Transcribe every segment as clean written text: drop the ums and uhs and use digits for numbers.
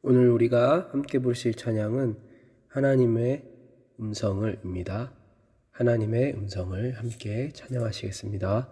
오늘 우리가 함께 부르실 찬양은 하나님의 음성을입니다. 하나님의 음성을 함께 찬양하시겠습니다.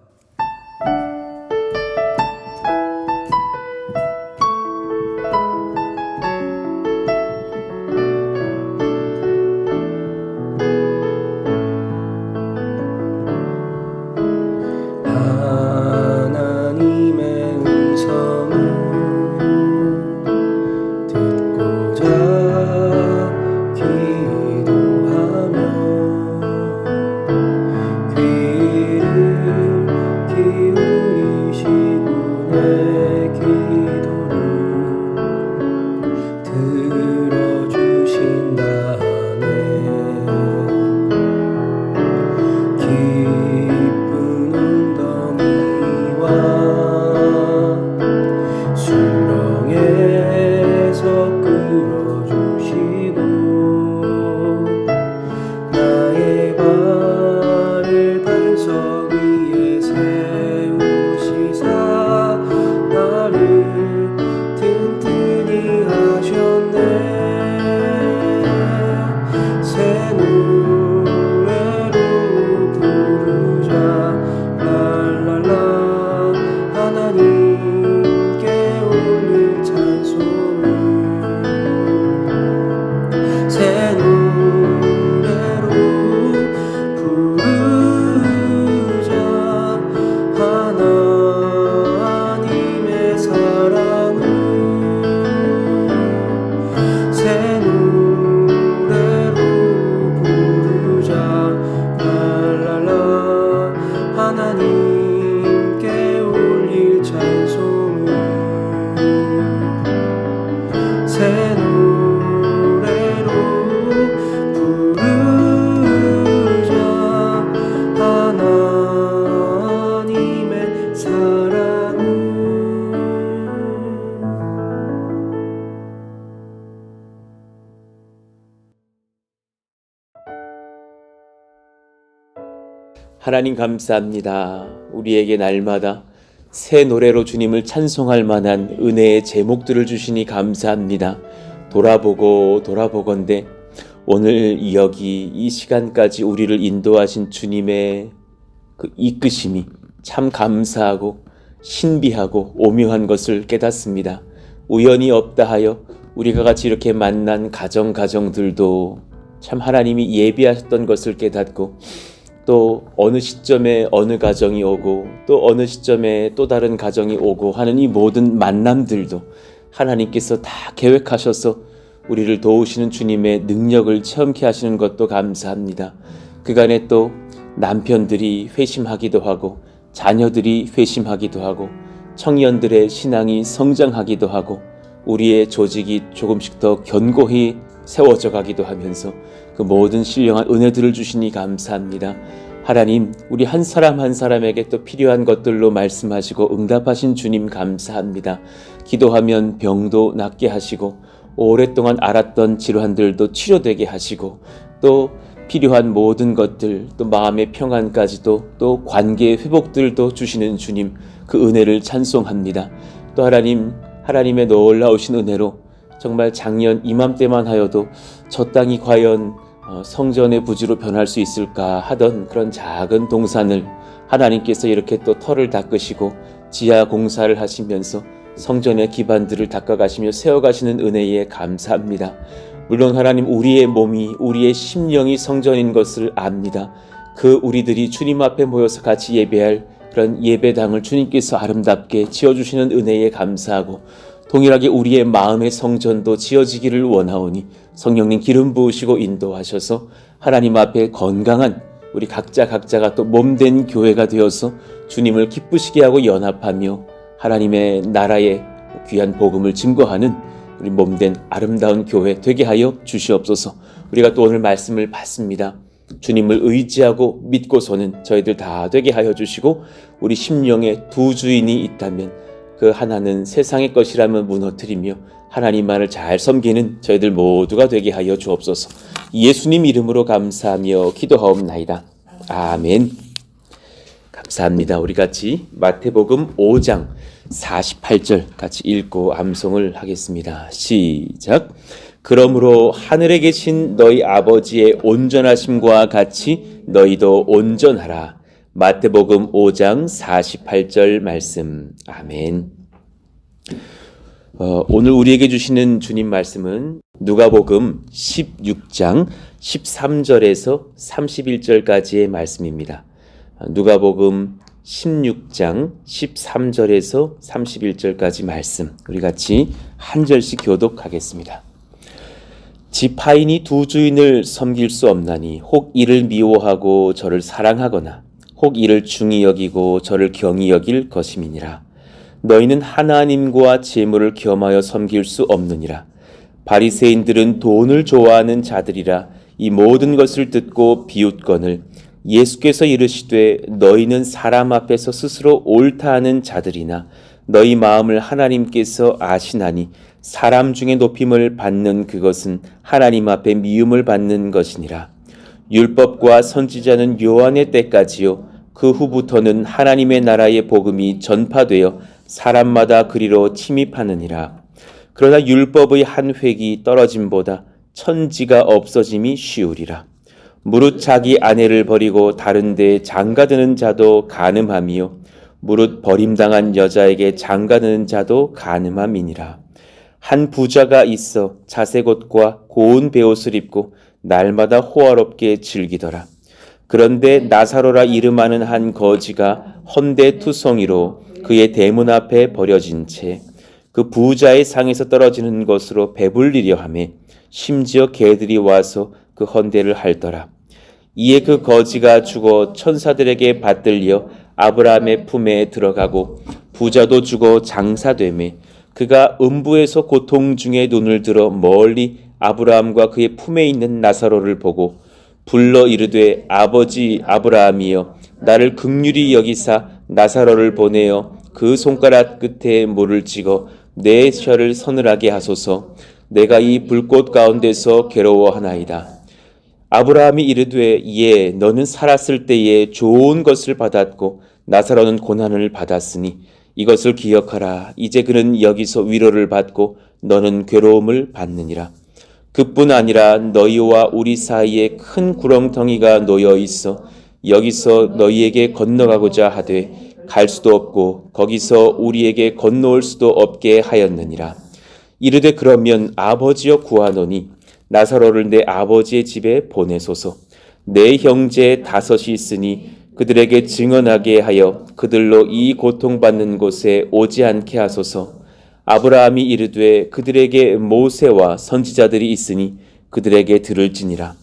하나님 감사합니다. 우리에게 날마다 새 노래로 주님을 찬송할 만한 은혜의 제목들을 주시니 감사합니다. 돌아보건대 오늘 여기 이 시간까지 우리를 인도하신 주님의 그 이끄심이 참 감사하고 신비하고 오묘한 것을 깨닫습니다. 우연이 없다 하여 우리가 같이 이렇게 만난 가정들도 참 하나님이 예비하셨던 것을 깨닫고, 또 어느 시점에 어느 가정이 오고 또 어느 시점에 또 다른 가정이 오고 하는 이 모든 만남들도 하나님께서 다 계획하셔서 우리를 도우시는 주님의 능력을 체험케 하시는 것도 감사합니다. 그간에 또 남편들이 회심하기도 하고 자녀들이 회심하기도 하고 청년들의 신앙이 성장하기도 하고 우리의 조직이 조금씩 더 견고히 세워져 가기도 하면서 그 모든 신령한 은혜들을 주시니 감사합니다. 하나님, 우리 한 사람 한 사람에게 또 필요한 것들로 말씀하시고 응답하신 주님 감사합니다. 기도하면 병도 낫게 하시고 오랫동안 앓았던 질환들도 치료되게 하시고 또 필요한 모든 것들, 또 마음의 평안까지도 또 관계의 회복들도 주시는 주님, 그 은혜를 찬송합니다. 또 하나님의 놀라우신 은혜로 정말 작년 이맘때만 하여도 저 땅이 과연 성전의 부지로 변할 수 있을까 하던 그런 작은 동산을 하나님께서 이렇게 또 터를 닦으시고 지하 공사를 하시면서 성전의 기반들을 닦아가시며 세워가시는 은혜에 감사합니다. 물론 하나님, 우리의 몸이, 우리의 심령이 성전인 것을 압니다. 그 우리들이 주님 앞에 모여서 같이 예배할 그런 예배당을 주님께서 아름답게 지어주시는 은혜에 감사하고, 동일하게 우리의 마음의 성전도 지어지기를 원하오니 성령님 기름 부으시고 인도하셔서 하나님 앞에 건강한 우리 각자가 또 몸된 교회가 되어서 주님을 기쁘시게 하고 연합하며 하나님의 나라의 귀한 복음을 증거하는 우리 몸된 아름다운 교회 되게 하여 주시옵소서. 우리가 또 오늘 말씀을 받습니다. 주님을 의지하고 믿고서는 저희들 다 되게 하여 주시고, 우리 심령에 두 주인이 있다면 그 하나는 세상의 것이라면 무너뜨리며 하나님만을 잘 섬기는 저희들 모두가 되게 하여 주옵소서. 예수님 이름으로 감사하며 기도하옵나이다. 아멘. 감사합니다. 우리 같이 마태복음 5장 48절 같이 읽고 암송을 하겠습니다. 시작. 그러므로 하늘에 계신 너희 아버지의 온전하심과 같이 너희도 온전하라. 마태복음 5장 48절 말씀. 아멘. 오늘 우리에게 주시는 주님 말씀은 누가복음 16장 13절에서 31절까지의 말씀입니다. 누가복음 16장 13절에서 31절까지 말씀, 우리 같이 한 절씩 교독하겠습니다. 지파인이 두 주인을 섬길 수 없나니 혹 이를 미워하고 저를 사랑하거나 혹 이를 중히 여기고 저를 경히 여길 것임이니라. 너희는 하나님과 재물을 겸하여 섬길 수 없느니라. 바리새인들은 돈을 좋아하는 자들이라. 이 모든 것을 듣고 비웃거늘 예수께서 이르시되 너희는 사람 앞에서 스스로 옳다 하는 자들이나 너희 마음을 하나님께서 아시나니 사람 중에 높임을 받는 그것은 하나님 앞에 미움을 받는 것이니라. 율법과 선지자는 요한의 때까지요 그 후부터는 하나님의 나라의 복음이 전파되어 사람마다 그리로 침입하느니라. 그러나 율법의 한 획이 떨어짐보다 천지가 없어짐이 쉬우리라. 무릇 자기 아내를 버리고 다른 데 장가드는 자도 간음함이요 무릇 버림당한 여자에게 장가드는 자도 간음함이니라. 한 부자가 있어 자색 옷과 고운 베옷을 입고 날마다 호화롭게 즐기더라. 그런데 나사로라 이름하는 한 거지가 헌데투성이로 그의 대문 앞에 버려진 채 그 부자의 상에서 떨어지는 것으로 배불리려 하매 심지어 개들이 와서 그 헌데를 핥더라. 이에 그 거지가 죽어 천사들에게 받들려 아브라함의 품에 들어가고 부자도 죽어 장사되매 그가 음부에서 고통 중에 눈을 들어 멀리 아브라함과 그의 품에 있는 나사로를 보고 불러 이르되 아버지 아브라함이여 나를 긍휼히 여기사 나사로를 보내어 그 손가락 끝에 물을 찍어 내 혀를 서늘하게 하소서. 내가 이 불꽃 가운데서 괴로워하나이다. 아브라함이 이르되 예 너는 살았을 때에 좋은 것을 받았고 나사로는 고난을 받았으니 이것을 기억하라. 이제 그는 여기서 위로를 받고 너는 괴로움을 받느니라. 그뿐 아니라 너희와 우리 사이에 큰 구렁텅이가 놓여 있어 여기서 너희에게 건너가고자 하되 갈 수도 없고 거기서 우리에게 건너올 수도 없게 하였느니라. 이르되 그러면 아버지여 구하노니 나사로를 내 아버지의 집에 보내소서. 내 형제 5이 있으니 그들에게 증언하게 하여 그들로 이 고통받는 곳에 오지 않게 하소서. 아브라함이 이르되 그들에게 모세와 선지자들이 있으니 그들에게 들을지니라.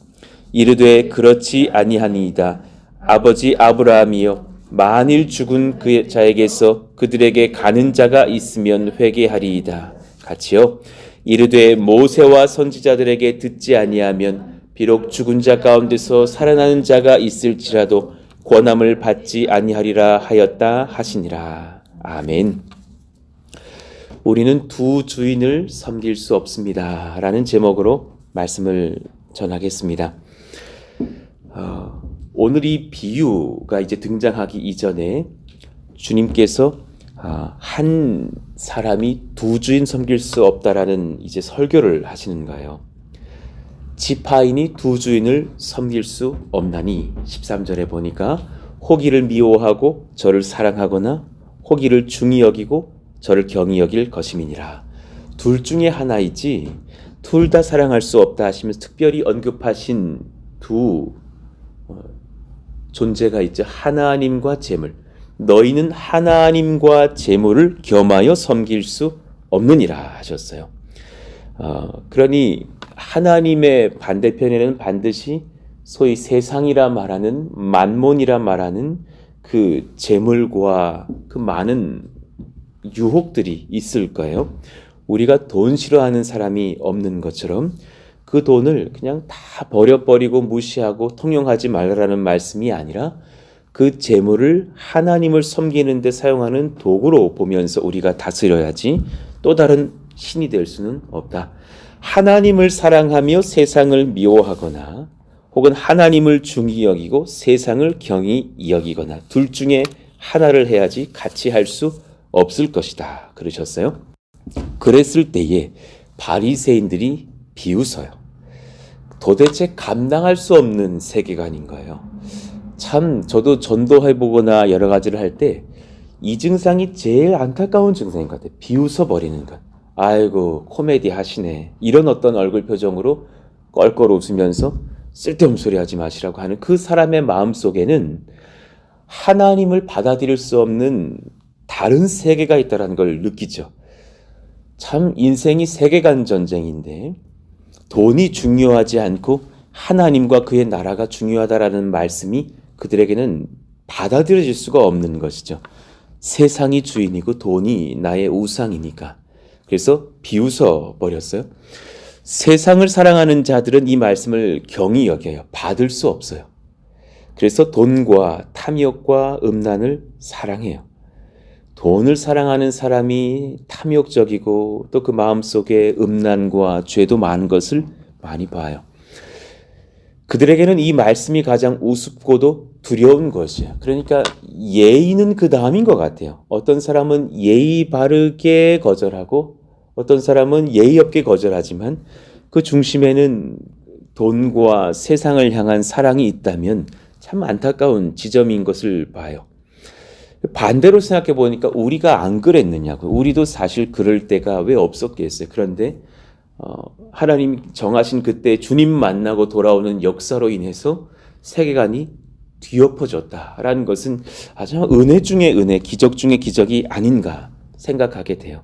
이르되 그렇지 아니하니이다. 아버지 아브라함이여 만일 죽은 그 자에게서 그들에게 가는 자가 있으면 회개하리이다. 같이요. 이르되 모세와 선지자들에게 듣지 아니하면 비록 죽은 자 가운데서 살아나는 자가 있을지라도 권함을 받지 아니하리라 하였다 하시니라. 아멘. 우리는 두 주인을 섬길 수 없습니다. 라는 제목으로 말씀을 전하겠습니다. 오늘 이 비유가 이제 등장하기 이전에 주님께서 한 사람이 두 주인 섬길 수 없다라는 이제 설교를 하시는 거예요. 지파인이 두 주인을 섬길 수 없나니 13절에 보니까 혹 이를 미워하고 저를 사랑하거나 혹 이를 중히 여기고 저를 경히 여길 것임이니라. 둘 중에 하나이지 둘 다 사랑할 수 없다 하시면서 특별히 언급하신 두 존재가 있죠. 하나님과 재물. 너희는 하나님과 재물을 겸하여 섬길 수 없느니라 하셨어요. 그러니 하나님의 반대편에는 반드시 소위 세상이라 말하는 만몬이라 말하는 그 재물과 그 많은 유혹들이 있을 거예요. 우리가 돈 싫어하는 사람이 없는 것처럼 그 돈을 그냥 다 버려버리고 무시하고 통용하지 말라는 말씀이 아니라 그 재물을 하나님을 섬기는 데 사용하는 도구로 보면서 우리가 다스려야지 또 다른 신이 될 수는 없다. 하나님을 사랑하며 세상을 미워하거나 혹은 하나님을 중히 여기고 세상을 경히 여기거나 둘 중에 하나를 해야지 같이 할 수 없을 것이다. 그러셨어요. 그랬을 때에 바리새인들이 비웃어요. 도대체 감당할 수 없는 세계관인 거예요. 참 저도 전도해보거나 여러 가지를 할 때 이 증상이 제일 안타까운 증상인 것 같아요. 비웃어 버리는 것. 아이고 코미디 하시네. 이런 어떤 얼굴 표정으로 껄껄 웃으면서 쓸데없는 소리 하지 마시라고 하는 그 사람의 마음속에는 하나님을 받아들일 수 없는 다른 세계가 있다는 걸 느끼죠. 참 인생이 세계관 전쟁인데 돈이 중요하지 않고 하나님과 그의 나라가 중요하다라는 말씀이 그들에게는 받아들여질 수가 없는 것이죠. 세상이 주인이고 돈이 나의 우상이니까. 그래서 비웃어 버렸어요. 세상을 사랑하는 자들은 이 말씀을 경히 여겨요. 받을 수 없어요. 그래서 돈과 탐욕과 음란을 사랑해요. 돈을 사랑하는 사람이 탐욕적이고 또 그 마음속에 음란과 죄도 많은 것을 많이 봐요. 그들에게는 이 말씀이 가장 우습고도 두려운 것이에요. 그러니까 예의는 그 다음인 것 같아요. 어떤 사람은 예의 바르게 거절하고 어떤 사람은 예의 없게 거절하지만 그 중심에는 돈과 세상을 향한 사랑이 있다면 참 안타까운 지점인 것을 봐요. 반대로 생각해 보니까 우리가 안 그랬느냐고. 우리도 사실 그럴 때가 왜 없었겠어요. 그런데 하나님 정하신 그때 주님 만나고 돌아오는 역사로 인해서 세계관이 뒤엎어졌다라는 것은 아주 은혜 중에 은혜, 기적 중에 기적이 아닌가 생각하게 돼요.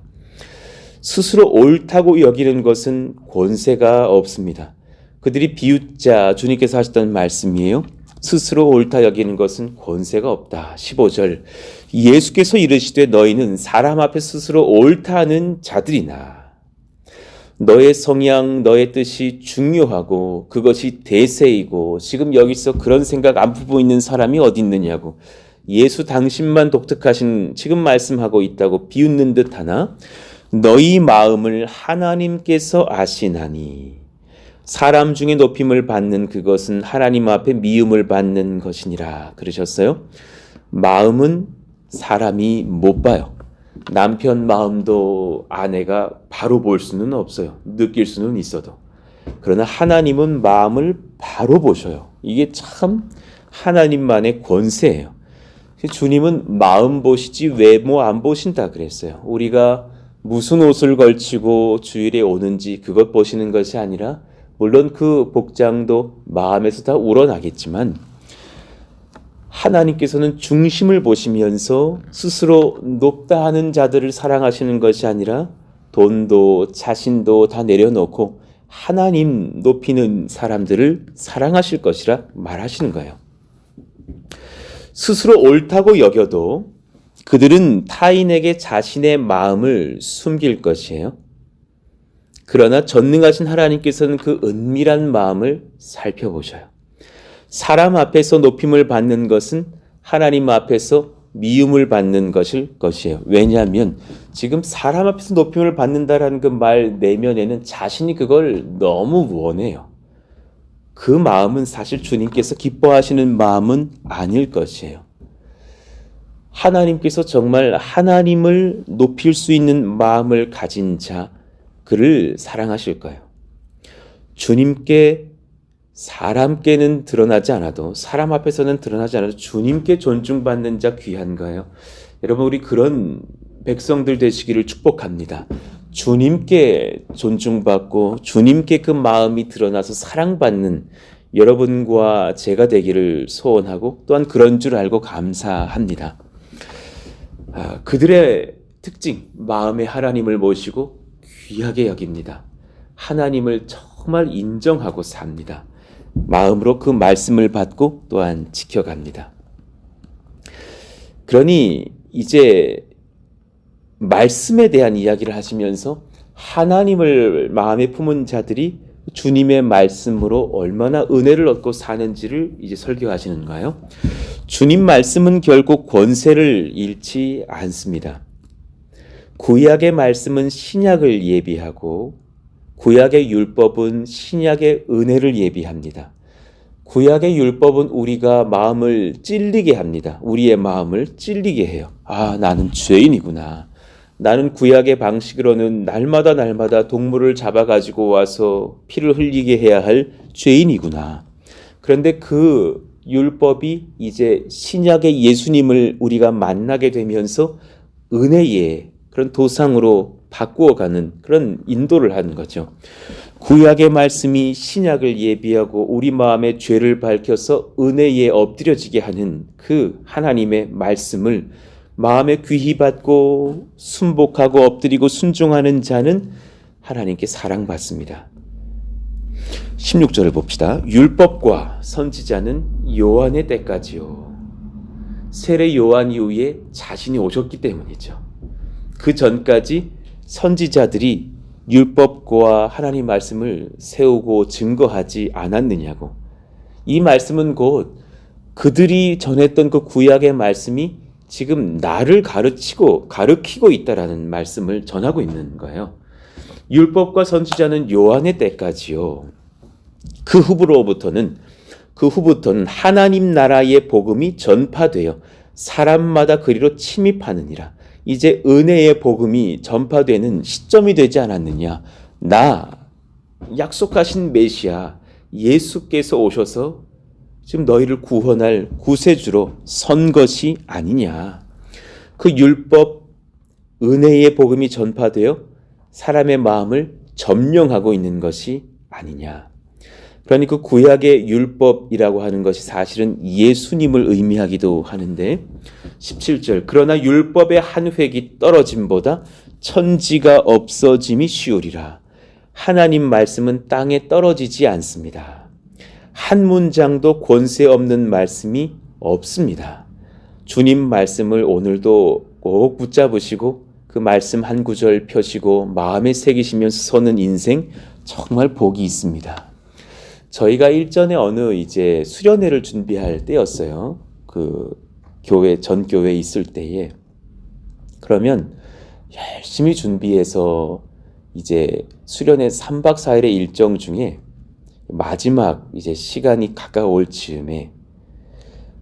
스스로 옳다고 여기는 것은 권세가 없습니다. 그들이 비웃자 주님께서 하셨던 말씀이에요. 스스로 옳다 여기는 것은 권세가 없다. 15절 예수께서 이르시되 너희는 사람 앞에 스스로 옳다 하는 자들이나 너의 성향, 너의 뜻이 중요하고 그것이 대세이고 지금 여기서 그런 생각 안 품고 있는 사람이 어디 있느냐고. 예수 당신만 독특하신 지금 말씀하고 있다고 비웃는 듯 하나 너희 마음을 하나님께서 아시나니 사람 중에 높임을 받는 그것은 하나님 앞에 미움을 받는 것이니라 그러셨어요. 마음은 사람이 못 봐요. 남편 마음도 아내가 바로 볼 수는 없어요. 느낄 수는 있어도. 그러나 하나님은 마음을 바로 보셔요. 이게 참 하나님만의 권세예요. 주님은 마음 보시지 외모 안 보신다 그랬어요. 우리가 무슨 옷을 걸치고 주일에 오는지 그것 보시는 것이 아니라 물론 그 복장도 마음에서 다 우러나겠지만 하나님께서는 중심을 보시면서 스스로 높다 하는 자들을 사랑하시는 것이 아니라 돈도 자신도 다 내려놓고 하나님 높이는 사람들을 사랑하실 것이라 말하시는 거예요. 스스로 옳다고 여겨도 그들은 타인에게 자신의 마음을 숨길 것이에요. 그러나 전능하신 하나님께서는 그 은밀한 마음을 살펴보셔요. 사람 앞에서 높임을 받는 것은 하나님 앞에서 미움을 받는 것이에요. 왜냐하면 지금 사람 앞에서 높임을 받는다라는 그 말 내면에는 자신이 그걸 너무 원해요. 그 마음은 사실 주님께서 기뻐하시는 마음은 아닐 것이에요. 하나님께서 정말 하나님을 높일 수 있는 마음을 가진 자, 그를 사랑하실 거예요. 주님께 사람께는 드러나지 않아도 사람 앞에서는 드러나지 않아도 주님께 존중받는 자 귀한 거예요. 여러분 우리 그런 백성들 되시기를 축복합니다. 주님께 존중받고 주님께 그 마음이 드러나서 사랑받는 여러분과 제가 되기를 소원하고 또한 그런 줄 알고 감사합니다. 그들의 특징, 마음에 하나님을 모시고 귀하게 여깁니다. 하나님을 정말 인정하고 삽니다. 마음으로 그 말씀을 받고 또한 지켜갑니다. 그러니 이제 말씀에 대한 이야기를 하시면서 하나님을 마음에 품은 자들이 주님의 말씀으로 얼마나 은혜를 얻고 사는지를 이제 설교하시는 거예요. 주님 말씀은 결국 권세를 잃지 않습니다. 구약의 말씀은 신약을 예비하고 구약의 율법은 신약의 은혜를 예비합니다. 구약의 율법은 우리가 마음을 찔리게 합니다. 우리의 마음을 찔리게 해요. 아, 나는 죄인이구나. 나는 구약의 방식으로는 날마다 동물을 잡아가지고 와서 피를 흘리게 해야 할 죄인이구나. 그런데 그 율법이 이제 신약의 예수님을 우리가 만나게 되면서 은혜의 그런 도상으로 바꾸어가는 그런 인도를 하는 거죠. 구약의 말씀이 신약을 예비하고 우리 마음의 죄를 밝혀서 은혜에 엎드려지게 하는 그 하나님의 말씀을 마음에 귀히 받고 순복하고 엎드리고 순종하는 자는 하나님께 사랑받습니다. 16절을 봅시다. 율법과 선지자는 요한의 때까지요. 세례 요한 이후에 자신이 오셨기 때문이죠. 그 전까지 선지자들이 율법과 하나님 말씀을 세우고 증거하지 않았느냐고. 이 말씀은 곧 그들이 전했던 그 구약의 말씀이 지금 나를 가르치고 있다라는 말씀을 전하고 있는 거예요. 율법과 선지자는 요한의 때까지요. 그 후부터는 하나님 나라의 복음이 전파되어 사람마다 그리로 침입하느니라. 이제 은혜의 복음이 전파되는 시점이 되지 않았느냐. 약속하신 메시아 예수께서 오셔서 지금 너희를 구원할 구세주로 선 것이 아니냐. 그 율법 은혜의 복음이 전파되어 사람의 마음을 점령하고 있는 것이 아니냐. 그러니 그 구약의 율법이라고 하는 것이 사실은 예수님을 의미하기도 하는데 17절 그러나 율법의 한 획이 떨어짐보다 천지가 없어짐이 쉬우리라. 하나님 말씀은 땅에 떨어지지 않습니다. 한 문장도 권세 없는 말씀이 없습니다. 주님 말씀을 오늘도 꼭 붙잡으시고 그 말씀 한 구절 펴시고 마음에 새기시면서 서는 인생 정말 복이 있습니다. 저희가 일전에 어느 이제 수련회를 준비할 때였어요. 그 전 교회에 있을 때에. 그러면 열심히 준비해서 이제 수련회 3박 4일의 일정 중에 마지막 이제 시간이 가까울 즈음에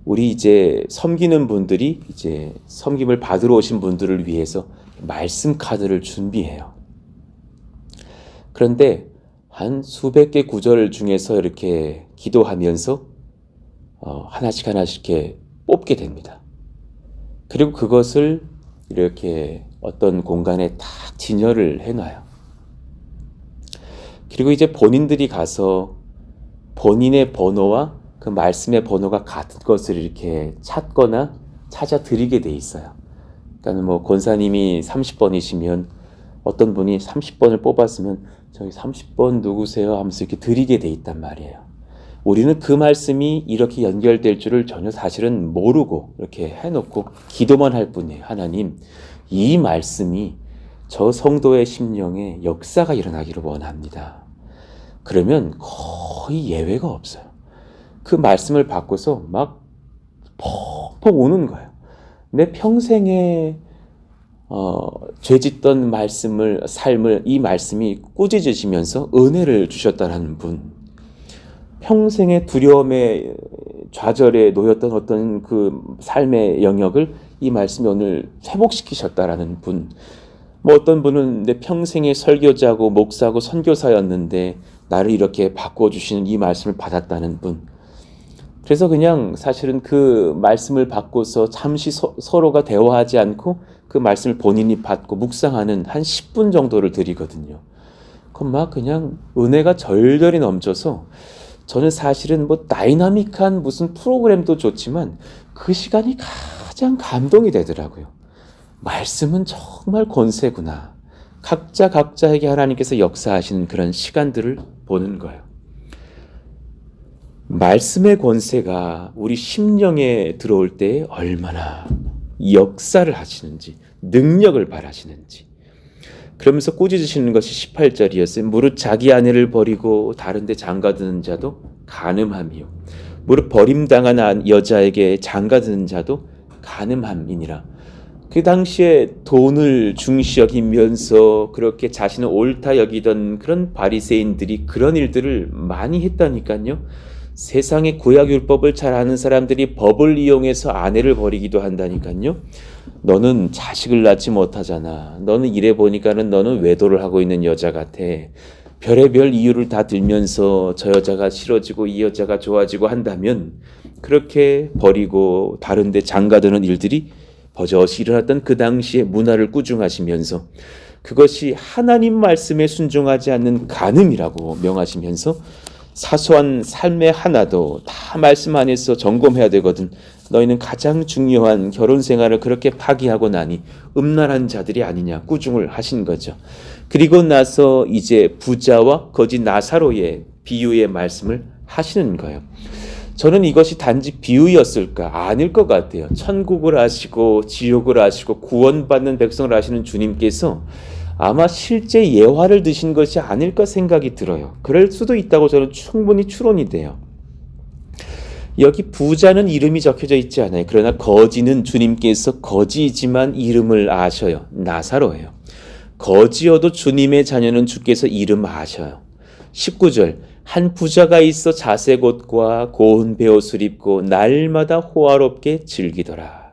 우리 이제 섬기는 분들이 이제 섬김을 받으러 오신 분들을 위해서 말씀 카드를 준비해요. 그런데 한 수백 개 구절 중에서 이렇게 기도하면서 하나씩 이렇게 뽑게 됩니다. 그리고 그것을 이렇게 어떤 공간에 딱 진열을 해놔요. 그리고 이제 본인들이 가서 본인의 번호와 그 말씀의 번호가 같은 것을 이렇게 찾거나 찾아 드리게 돼 있어요. 그러니까 뭐 권사님이 30번이시면 어떤 분이 30번을 뽑았으면 저기 30번 누구세요? 하면서 이렇게 드리게 돼 있단 말이에요. 우리는 그 말씀이 이렇게 연결될 줄을 전혀 사실은 모르고 이렇게 해놓고 기도만 할 뿐이에요. 하나님, 이 말씀이 저 성도의 심령에 역사가 일어나기를 원합니다. 그러면 거의 예외가 없어요. 그 말씀을 받고서 막 퍽퍽 우는 거예요. 내 평생에 죄짓던 삶을 이 말씀이 꾸짖으시면서 은혜를 주셨다라는 분, 평생의 두려움에 좌절에 놓였던 어떤 그 삶의 영역을 이 말씀이 오늘 회복시키셨다라는 분, 뭐 어떤 분은 내 평생의 설교자고 목사고 선교사였는데 나를 이렇게 바꿔주시는 이 말씀을 받았다는 분. 그래서 그냥 사실은 그 말씀을 받고서 잠시 서로가 대화하지 않고 그 말씀을 본인이 받고 묵상하는 한 10분 정도를 드리거든요. 그럼 막 그냥 은혜가 절절히 넘쳐서 저는 사실은 뭐 다이나믹한 무슨 프로그램도 좋지만 그 시간이 가장 감동이 되더라고요. 말씀은 정말 권세구나. 각자에게 하나님께서 역사하시는 그런 시간들을 보는 거예요. 말씀의 권세가 우리 심령에 들어올 때 얼마나 역사를 하시는지, 능력을 발하시는지. 그러면서 꾸짖으시는 것이 18절이었어요. 무릇 자기 아내를 버리고 다른 데 장가드는 자도 간음함이요. 무릇 버림당한 여자에게 장가드는 자도 간음함이니라. 그 당시에 돈을 중시 여기면서 그렇게 자신을 옳다 여기던 그런 바리새인들이 그런 일들을 많이 했다니까요. 세상의 구약율법을 잘 아는 사람들이 법을 이용해서 아내를 버리기도 한다니까요. 너는 자식을 낳지 못하잖아. 너는 이래 보니까는 너는 외도를 하고 있는 여자 같아. 별의별 이유를 다 들면서 저 여자가 싫어지고 이 여자가 좋아지고 한다면 그렇게 버리고 다른 데 장가드는 일들이 버젓이 일어났던 그 당시의 문화를 꾸중하시면서 그것이 하나님 말씀에 순종하지 않는 간음이라고 명하시면서 사소한 삶의 하나도 다 말씀 안에서 점검해야 되거든. 너희는 가장 중요한 결혼 생활을 그렇게 파기하고 나니 음란한 자들이 아니냐 꾸중을 하신 거죠. 그리고 나서 이제 부자와 거지 나사로의 비유의 말씀을 하시는 거예요. 저는 이것이 단지 비유였을까? 아닐 것 같아요. 천국을 아시고 지옥을 아시고 구원받는 백성을 아시는 주님께서 아마 실제 예화를 드신 것이 아닐까 생각이 들어요. 그럴 수도 있다고 저는 충분히 추론이 돼요. 여기 부자는 이름이 적혀져 있지 않아요. 그러나 거지는 주님께서 거지이지만 이름을 아셔요. 나사로예요. 거지여도 주님의 자녀는 주께서 이름 아셔요. 19절 한 부자가 있어 자색 옷과 고운 베옷을 입고 날마다 호화롭게 즐기더라.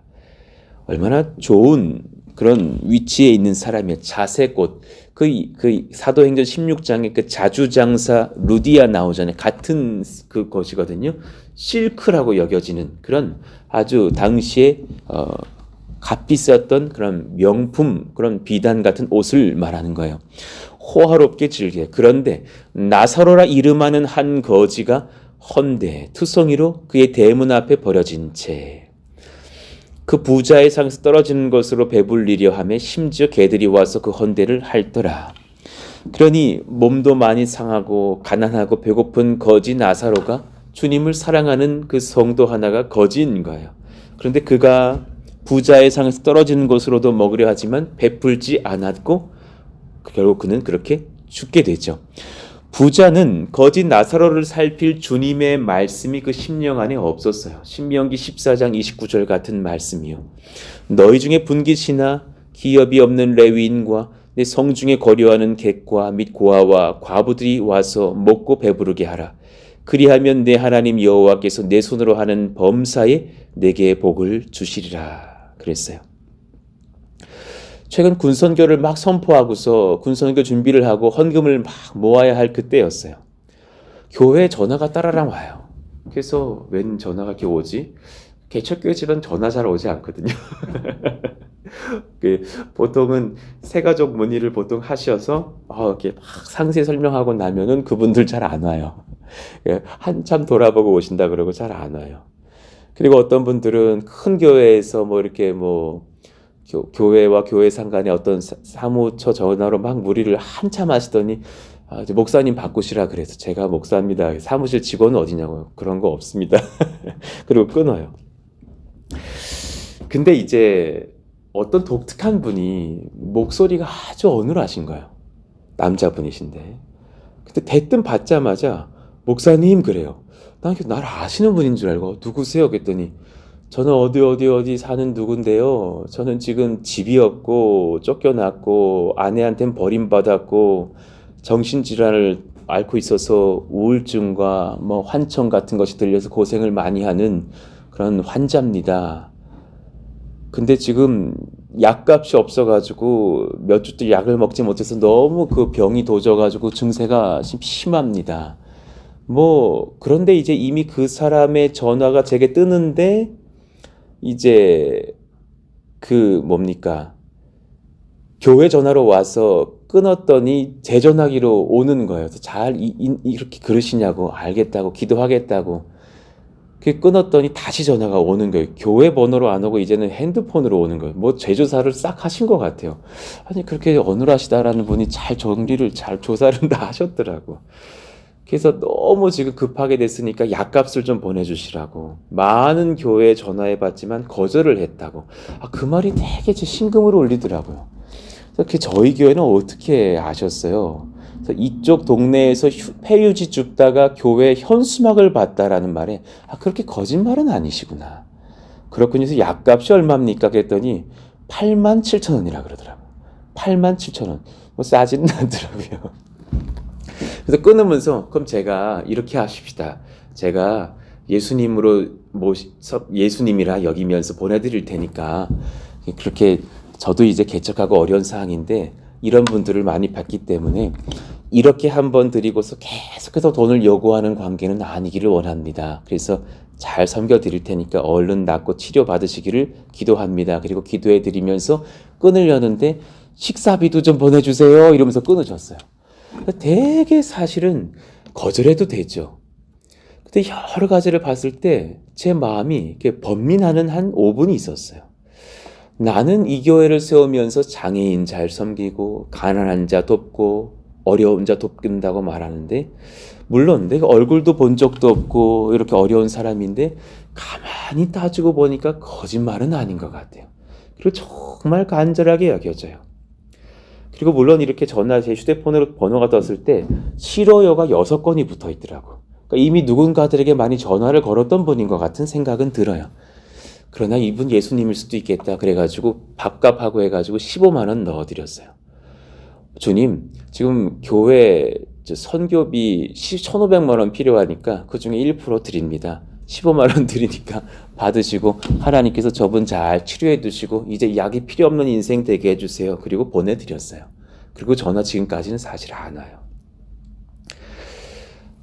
얼마나 좋은 그런 위치에 있는 사람이에요. 자색 옷. 그 사도행전 16장에 그 자주장사 루디아 나오잖아요. 같은 그 것이거든요. 실크라고 여겨지는 그런 아주 당시에 값비쌌던 그런 명품 그런 비단 같은 옷을 말하는 거예요. 호화롭게 즐겨. 그런데 나사로라 이름하는 한 거지가 헌데 투성이로 그의 대문 앞에 버려진 채 그 부자의 상에서 떨어지는 것으로 배불리려 하며 심지어 개들이 와서 그 헌대를 핥더라. 그러니 몸도 많이 상하고 가난하고 배고픈 거지 나사로가 주님을 사랑하는 그 성도 하나가 거지인 거예요. 그런데 그가 부자의 상에서 떨어지는 것으로도 먹으려 하지만 베풀지 않았고 결국 그는 그렇게 죽게 되죠. 부자는 거지 나사로를 살필 주님의 말씀이 그 심령 안에 없었어요. 신명기 14장 29절 같은 말씀이요. 너희 중에 분깃이나 기업이 없는 레위인과 내 성중에 거류하는 객과 및 고아와 과부들이 와서 먹고 배부르게 하라. 그리하면 내 하나님 여호와께서 내 손으로 하는 범사에 내게 복을 주시리라. 그랬어요. 최근 군선교를 막 선포하고서 군선교 준비를 하고 헌금을 막 모아야 할 그때였어요. 교회에 전화가 따라랑 와요. 그래서 웬 전화가 이렇게 오지? 개척교회 집은 전화 잘 오지 않거든요. 보통은 새가족 문의를 보통 하셔서 이렇게 막 상세 설명하고 나면은 그분들 잘 안 와요. 한참 돌아보고 오신다 그러고 잘 안 와요. 그리고 어떤 분들은 큰 교회에서 이렇게 교회와 교회 상간에 어떤 사무처 전화로 막 무리를 한참 하시더니 이제 목사님 바꾸시라 그래서 제가 목사입니다. 사무실 직원은 어디냐고요? 그런 거 없습니다. 그리고 끊어요. 근데 이제 어떤 독특한 분이 목소리가 아주 어눌하신 거예요. 남자분이신데. 근데 대뜸 받자마자 목사님 그래요. 난 나를 아시는 분인 줄 알고 누구세요? 그랬더니 저는 어디 사는 누군데요. 저는 지금 집이 없고 쫓겨났고 아내한텐 버림받았고 정신질환을 앓고 있어서 우울증과 환청 같은 것이 들려서 고생을 많이 하는 그런 환자입니다. 근데 지금 약값이 없어가지고 몇 주째 약을 먹지 못해서 너무 그 병이 도져가지고 증세가 심합니다. 그런데 이제 이미 그 사람의 전화가 제게 뜨는데 이제 교회 전화로 와서 끊었더니 제 전화기로 오는 거예요. 잘 이렇게 그러시냐고 알겠다고 기도하겠다고 끊었더니 다시 전화가 오는 거예요. 교회 번호로 안 오고 이제는 핸드폰으로 오는 거예요. 제조사를 싹 하신 것 같아요. 아니 그렇게 어눌하시다라는 분이 잘 조사를 다 하셨더라고. 그래서 너무 지금 급하게 됐으니까 약값을 좀 보내주시라고. 많은 교회에 전화해봤지만 거절을 했다고. 그 말이 되게 제 심금을 울리더라고요. 그래서 저희 교회는 어떻게 아셨어요? 그래서 이쪽 동네에서 폐유지 줍다가 교회 현수막을 봤다라는 말에 그렇게 거짓말은 아니시구나. 그렇군요. 그래서 약값이 얼마입니까? 그랬더니 87,000원이라 그러더라고요. 87,000원. 싸지는 않더라고요. 그래서 끊으면서 그럼 제가 이렇게 하십시다. 제가 예수님이라 여기면서 보내드릴 테니까 그렇게 저도 이제 개척하고 어려운 상황인데 이런 분들을 많이 봤기 때문에 이렇게 한번 드리고서 계속해서 돈을 요구하는 관계는 아니기를 원합니다. 그래서 잘 섬겨드릴 테니까 얼른 낫고 치료받으시기를 기도합니다. 그리고 기도해 드리면서 끊으려는데 식사비도 좀 보내주세요 이러면서 끊으셨어요. 되게 사실은 거절해도 되죠. 근데 여러 가지를 봤을 때 제 마음이 이렇게 번민하는 한 5분이 있었어요. 나는 이 교회를 세우면서 장애인 잘 섬기고 가난한 자 돕고 어려운 자 돕는다고 말하는데 물론 내가 얼굴도 본 적도 없고 이렇게 어려운 사람인데 가만히 따지고 보니까 거짓말은 아닌 것 같아요. 그리고 정말 간절하게 여겨져요. 그리고 물론 이렇게 제 휴대폰으로 번호가 떴을 때 싫어요가 6건이 붙어 있더라고. 그러니까 이미 누군가들에게 많이 전화를 걸었던 분인 것 같은 생각은 들어요. 그러나 이분 예수님일 수도 있겠다. 그래가지고 밥값하고 해가지고 15만 원 넣어드렸어요. 주님, 지금 교회 선교비 1,500만 원 필요하니까 그중에 1% 드립니다. 15만 원 드리니까 받으시고 하나님께서 저분 잘 치료해 두시고 이제 약이 필요 없는 인생 되게 해주세요. 그리고 보내드렸어요. 그리고 전화 지금까지는 사실 안 와요.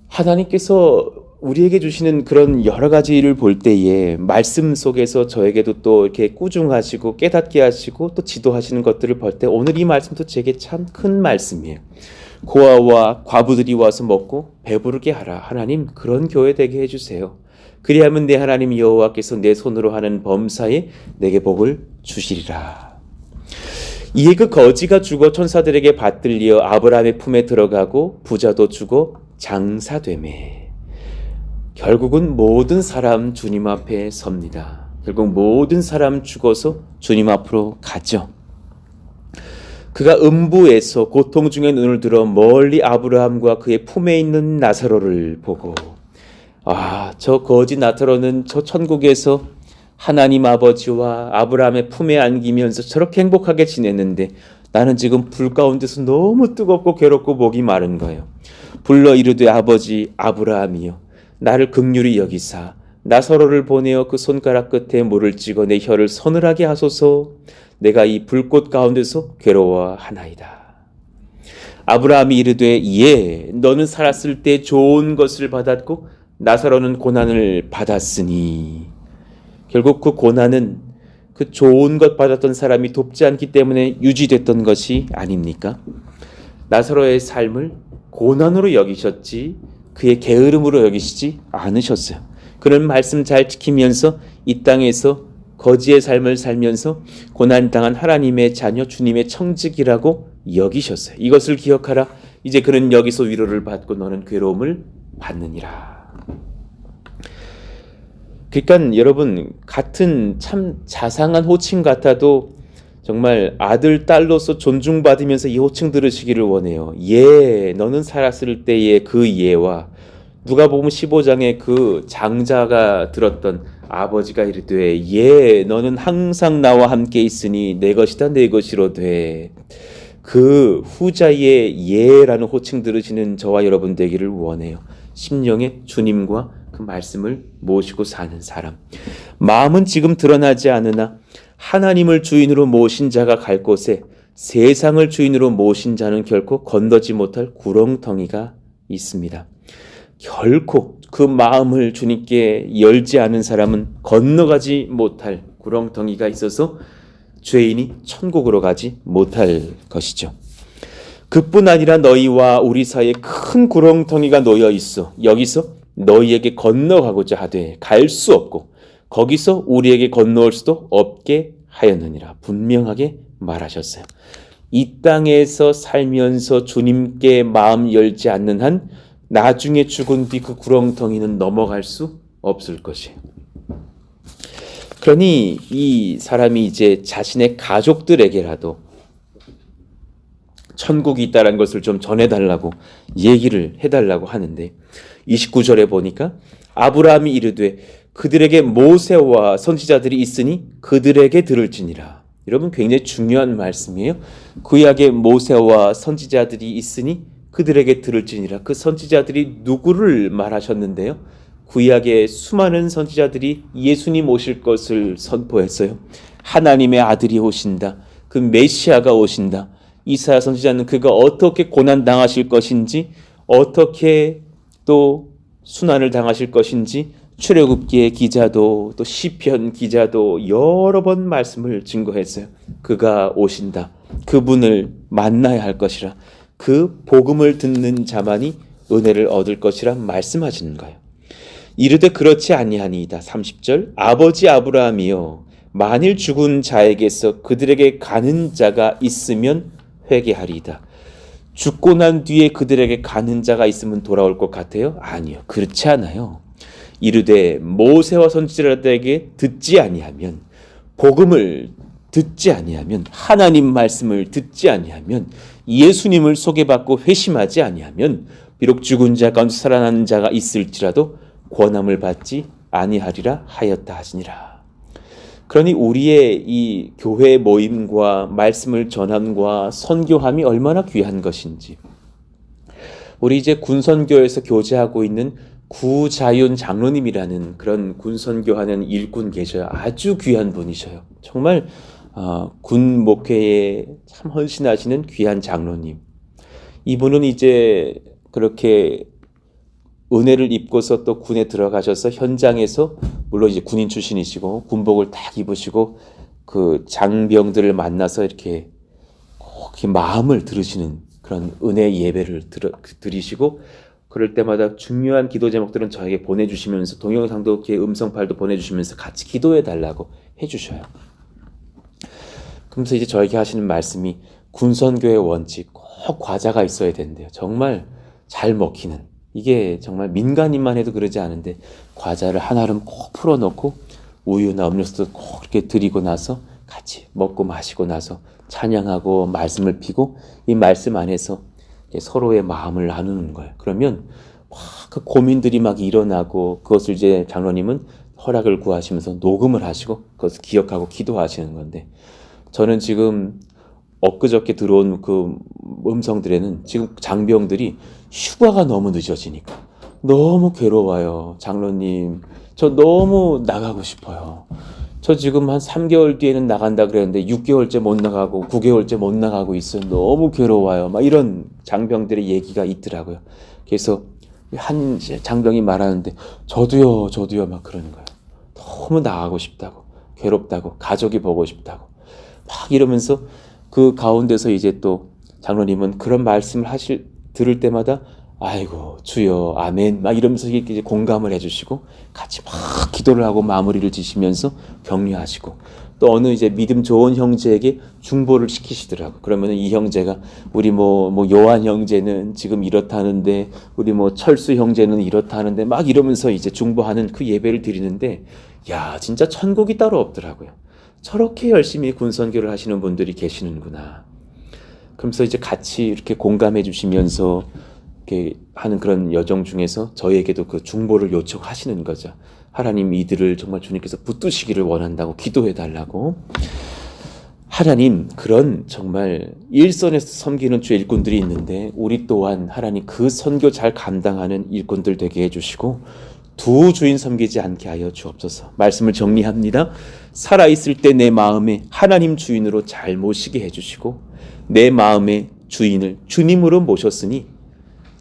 하나님께서 우리에게 주시는 그런 여러 가지 일을 볼 때에 말씀 속에서 저에게도 또 이렇게 꾸중하시고 깨닫게 하시고 또 지도하시는 것들을 볼 때 오늘 이 말씀도 제게 참 큰 말씀이에요. 고아와 과부들이 와서 먹고 배부르게 하라. 하나님 그런 교회 되게 해주세요. 그리하면 내 하나님 여호와께서 내 손으로 하는 범사에 내게 복을 주시리라. 이에 그 거지가 죽어 천사들에게 받들려 아브라함의 품에 들어가고 부자도 죽어 장사되매. 결국은 모든 사람 주님 앞에 섭니다. 결국 모든 사람 죽어서 주님 앞으로 가죠. 그가 음부에서 고통 중에 눈을 들어 멀리 아브라함과 그의 품에 있는 나사로를 보고 저 거지 나사로는 저 천국에서 하나님 아버지와 아브라함의 품에 안기면서 저렇게 행복하게 지냈는데 나는 지금 불 가운데서 너무 뜨겁고 괴롭고 목이 마른 거예요. 불러 이르되 아버지 아브라함이여 나를 긍휼히 여기사 나사로를 보내어 그 손가락 끝에 물을 찍어 내 혀를 서늘하게 하소서. 내가 이 불꽃 가운데서 괴로워하나이다. 아브라함이 이르되 예 너는 살았을 때 좋은 것을 받았고 나사로는 고난을 받았으니. 결국 그 고난은 그 좋은 것 받았던 사람이 돕지 않기 때문에 유지됐던 것이 아닙니까? 나사로의 삶을 고난으로 여기셨지 그의 게으름으로 여기시지 않으셨어요. 그런 말씀 잘 지키면서 이 땅에서 거지의 삶을 살면서 고난당한 하나님의 자녀 주님의 청직이라고 여기셨어요. 이것을 기억하라. 이제 그는 여기서 위로를 받고 너는 괴로움을 받느니라. 그러니까 여러분 같은 참 자상한 호칭 같아도 정말 아들 딸로서 존중받으면서 이 호칭 들으시기를 원해요. 예 너는 살았을 때의 그 예와 누가복음 15장에 그 장자가 들었던 아버지가 이르되 예 너는 항상 나와 함께 있으니 내 것이다 내 것이로 돼. 그 후자의 예라는 호칭 들으시는 저와 여러분 되기를 원해요. 심령에 주님과 그 말씀을 모시고 사는 사람. 마음은 지금 드러나지 않으나 하나님을 주인으로 모신 자가 갈 곳에 세상을 주인으로 모신 자는 결코 건너지 못할 구렁텅이가 있습니다. 결코 그 마음을 주님께 열지 않은 사람은 건너가지 못할 구렁텅이가 있어서 죄인이 천국으로 가지 못할 것이죠. 그뿐 아니라 너희와 우리 사이에 큰 구렁텅이가 놓여 있어 여기서 너희에게 건너가고자 하되 갈 수 없고 거기서 우리에게 건너올 수도 없게 하였느니라. 분명하게 말하셨어요. 이 땅에서 살면서 주님께 마음 열지 않는 한 나중에 죽은 뒤 그 구렁텅이는 넘어갈 수 없을 것이에요. 그러니 이 사람이 이제 자신의 가족들에게라도 천국이 있다는 것을 좀 전해달라고 얘기를 해달라고 하는데 29절에 보니까 아브라함이 이르되 그들에게 모세와 선지자들이 있으니 그들에게 들을지니라. 여러분 굉장히 중요한 말씀이에요. 구약에 모세와 선지자들이 있으니 그들에게 들을지니라. 그 선지자들이 누구를 말하셨는데요? 구약의 수많은 선지자들이 예수님 오실 것을 선포했어요. 하나님의 아들이 오신다. 그 메시아가 오신다. 이사야 선지자는 그가 어떻게 고난 당하실 것인지, 어떻게 또 순환을 당하실 것인지 출애굽기의 기자도 또 시편 기자도 여러 번 말씀을 증거했어요. 그가 오신다. 그분을 만나야 할 것이라. 그 복음을 듣는 자만이 은혜를 얻을 것이라 말씀하시는 거예요. 이르되 그렇지 아니하니이다. 30절 아버지 아브라함이여 만일 죽은 자에게서 그들에게 가는 자가 있으면 회개하리이다. 죽고 난 뒤에 그들에게 가는 자가 있으면 돌아올 것 같아요? 아니요. 그렇지 않아요. 이르되 모세와 선지자들에게 듣지 아니하면, 복음을 듣지 아니하면, 하나님 말씀을 듣지 아니하면, 예수님을 소개받고 회심하지 아니하면 비록 죽은 자 가운데 살아나는 자가 있을지라도 권함을 받지 아니하리라 하였다 하시니라. 그러니 우리의 이 교회 모임과 말씀을 전함과 선교함이 얼마나 귀한 것인지, 우리 이제 군선교에서 교제하고 있는 구자윤 장로님이라는 그런 군선교하는 일꾼 계셔요. 아주 귀한 분이셔요. 정말 군 목회에 참 헌신하시는 귀한 장로님. 이분은 이제 그렇게 은혜를 입고서 또 군에 들어가셔서 현장에서, 물론 이제 군인 출신이시고 군복을 딱 입으시고 그 장병들을 만나서 이렇게 꼭 마음을 들으시는 그런 은혜 예배를 드리시고, 그럴 때마다 중요한 기도 제목들은 저에게 보내주시면서 동영상도 이렇게 음성 파일도 보내주시면서 같이 기도해 달라고 해주셔요. 그러면서 이제 저에게 하시는 말씀이 군선교의 원칙, 꼭 과자가 있어야 된대요. 정말 잘 먹히는, 이게 정말 민간인만 해도 그러지 않은데 과자를 한알음 꼭 풀어놓고 우유나 음료수도 꼭 이렇게 드리고 나서 같이 먹고 마시고 나서 찬양하고 말씀을 피고 이 말씀 안에서 서로의 마음을 나누는 거예요. 그러면 막 그 고민들이 막 일어나고 그것을 이제 장로님은 허락을 구하시면서 녹음을 하시고 그것을 기억하고 기도하시는 건데, 저는 지금 엊그저께 들어온 그 음성들에는 지금 장병들이 휴가가 너무 늦어지니까 너무 괴로워요. 장로님, 저 너무 나가고 싶어요. 저 지금 한 3개월 뒤에는 나간다 그랬는데 6개월째 못 나가고 9개월째 못 나가고 있어요. 너무 괴로워요. 막 이런 장병들의 얘기가 있더라고요. 그래서 한 장병이 말하는데 저도요 막 그러는 거예요. 너무 나가고 싶다고, 괴롭다고, 가족이 보고 싶다고 막 이러면서 그 가운데서 이제 또 장로님은 그런 말씀을 들을 때마다 아이고 주여 아멘 막 이러면서 이렇게 공감을 해주시고 같이 막 기도를 하고 마무리를 지시면서 격려하시고, 또 어느 이제 믿음 좋은 형제에게 중보를 시키시더라고. 그러면은 이 형제가 우리 뭐 요한 형제는 지금 이렇다는데, 우리 뭐 철수 형제는 이렇다는데 막 이러면서 이제 중보하는 그 예배를 드리는데, 야 진짜 천국이 따로 없더라고요. 저렇게 열심히 군선교를 하시는 분들이 계시는구나. 그러면서 이제 같이 이렇게 공감해 주시면서 이렇게 하는 그런 여정 중에서 저희에게도 그 중보를 요청하시는 거죠. 하나님 이들을 정말 주님께서 붙드시기를 원한다고 기도해 달라고. 하나님 그런 정말 일선에서 섬기는 주 일꾼들이 있는데 우리 또한 하나님 그 선교 잘 감당하는 일꾼들 되게 해주시고 두 주인 섬기지 않게 하여 주옵소서. 말씀을 정리합니다. 살아있을 때 내 마음에 하나님 주인으로 잘 모시게 해주시고, 내 마음의 주인을 주님으로 모셨으니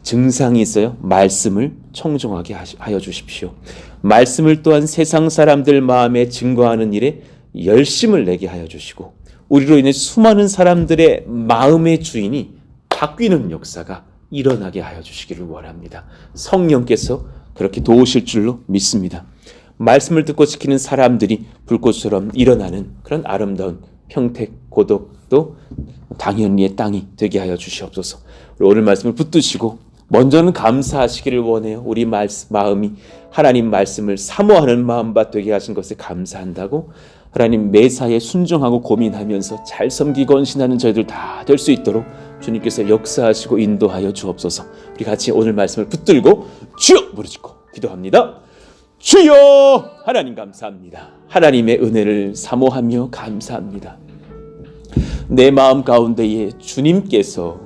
증상이 있어요. 말씀을 청종하게 하여 주십시오. 말씀을 또한 세상 사람들 마음에 증거하는 일에 열심을 내게 하여 주시고, 우리로 인해 수많은 사람들의 마음의 주인이 바뀌는 역사가 일어나게 하여 주시기를 원합니다. 성령께서 그렇게 도우실 줄로 믿습니다. 말씀을 듣고 지키는 사람들이 불꽃처럼 일어나는 그런 아름다운 평택 고덕도 당연리의 땅이 되게 하여 주시옵소서. 오늘 말씀을 붙드시고 먼저는 감사하시기를 원해요. 우리 마음이 하나님 말씀을 사모하는 마음밭 되게 하신 것에 감사한다고, 하나님 매사에 순종하고 고민하면서 잘 섬기고 헌신하는 저희들 다 될 수 있도록 주님께서 역사하시고 인도하여 주옵소서. 우리 같이 오늘 말씀을 붙들고 주여 부르짖고 기도합니다. 주여! 하나님 감사합니다. 하나님의 은혜를 사모하며 감사합니다. 내 마음 가운데에 주님께서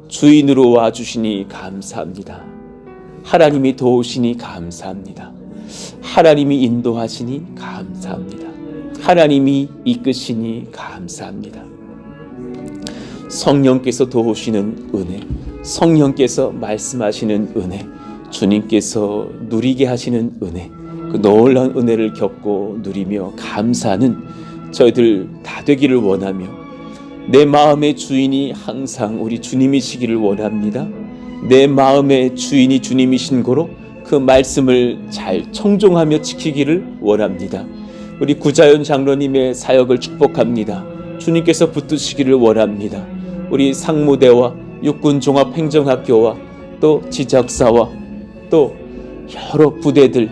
주인으로 와주시니 감사합니다. 하나님이 도우시니 감사합니다. 하나님이 인도하시니 감사합니다. 하나님이 이끄시니 감사합니다. 성령께서 도우시는 은혜, 성령께서 말씀하시는 은혜, 주님께서 누리게 하시는 은혜, 그 놀라운 은혜를 겪고 누리며 감사하는 저희들 다 되기를 원하며 내 마음의 주인이 항상 우리 주님이시기를 원합니다. 내 마음의 주인이 주님이신 고로 그 말씀을 잘 청종하며 지키기를 원합니다. 우리 구자연 장로님의 사역을 축복합니다. 주님께서 붙드시기를 원합니다. 우리 상무대와 육군종합행정학교와 또 지적사와 또 여러 부대들,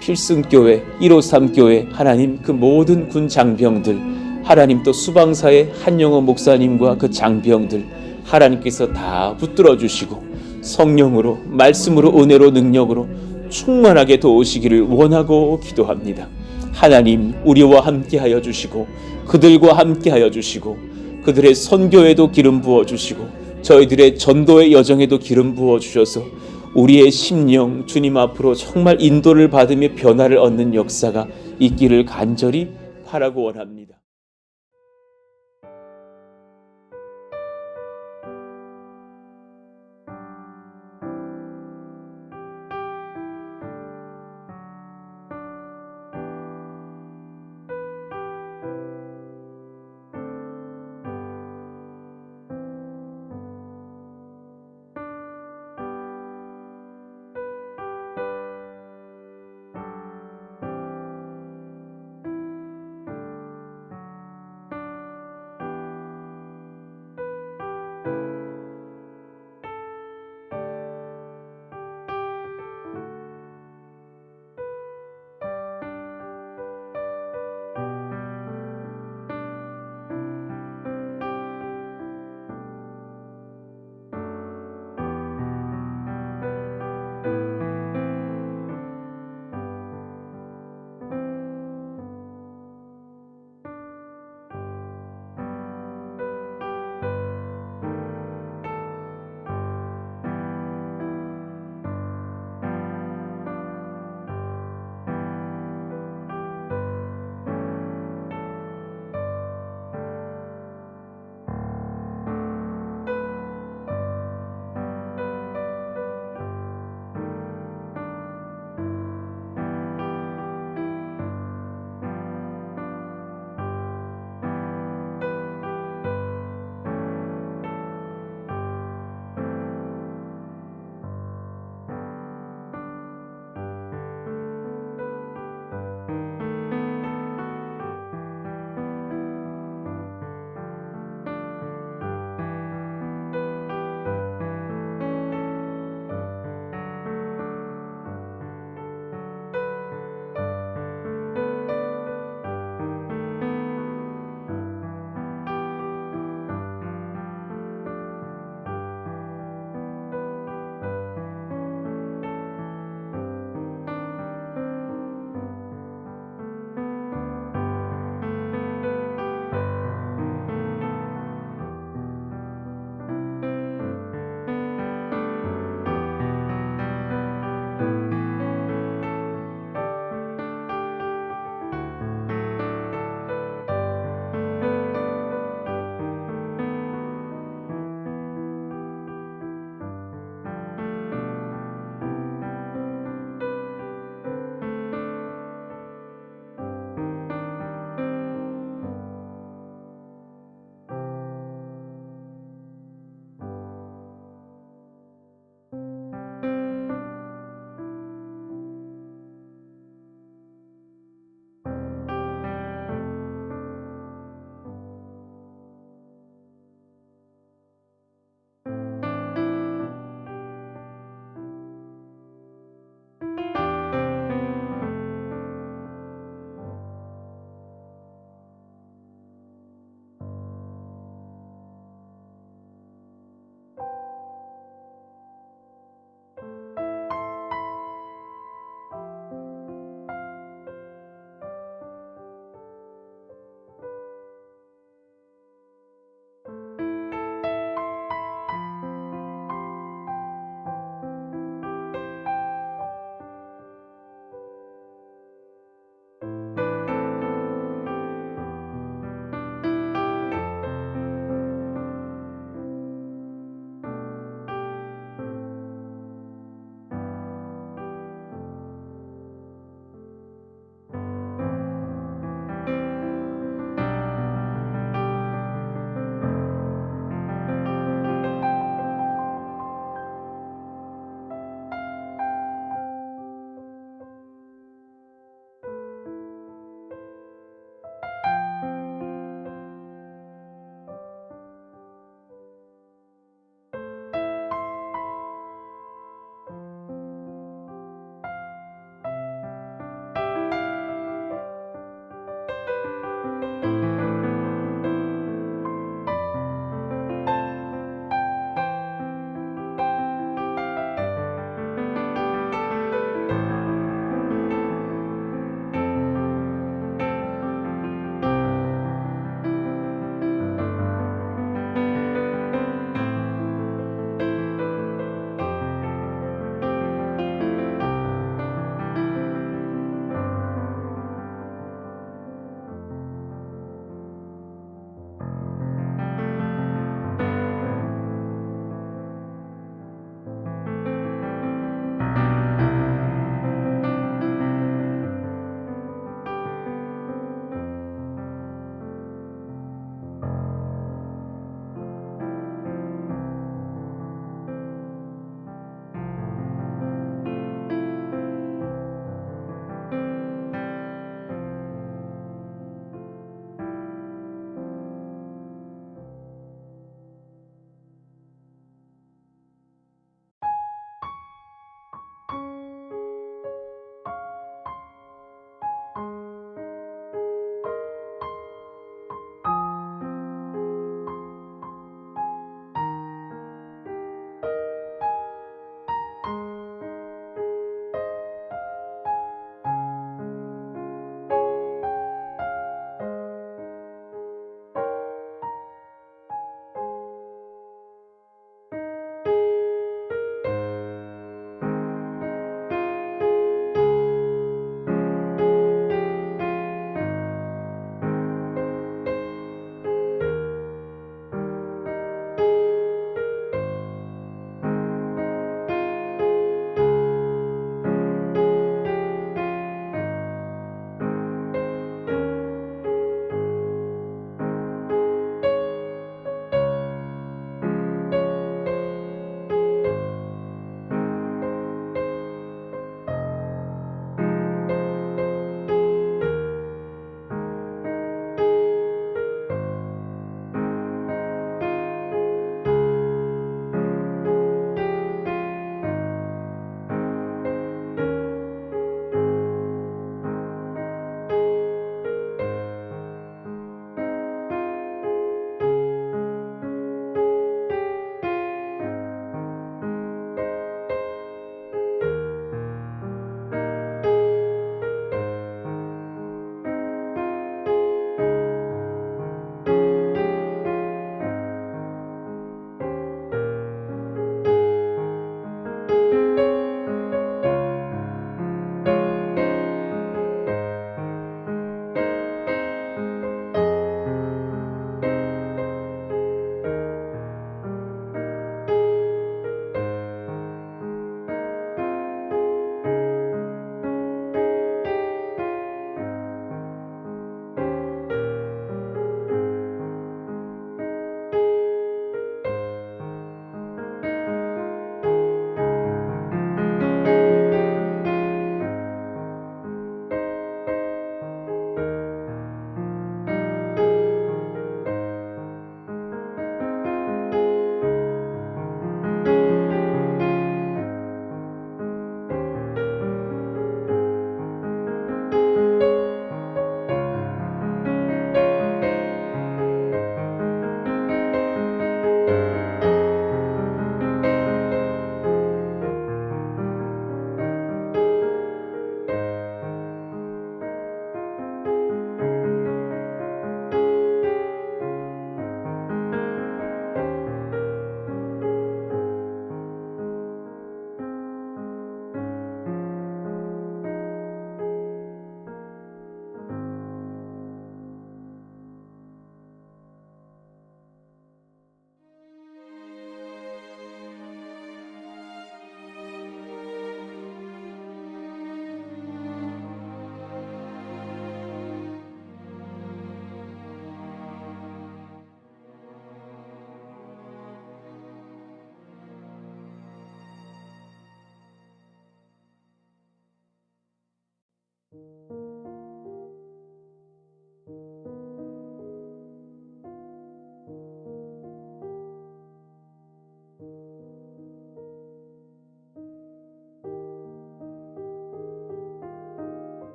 필승교회, 153교회, 하나님 그 모든 군 장병들, 하나님 또 수방사의 한영호 목사님과 그 장병들, 하나님께서 다 붙들어 주시고 성령으로, 말씀으로, 은혜로, 능력으로 충만하게 도우시기를 원하고 기도합니다. 하나님, 우리와 함께하여 주시고 그들과 함께하여 주시고 그들의 선교에도 기름 부어 주시고 저희들의 전도의 여정에도 기름 부어 주셔서 우리의 심령 주님 앞으로 정말 인도를 받으며 변화를 얻는 역사가 있기를 간절히 바라고 원합니다.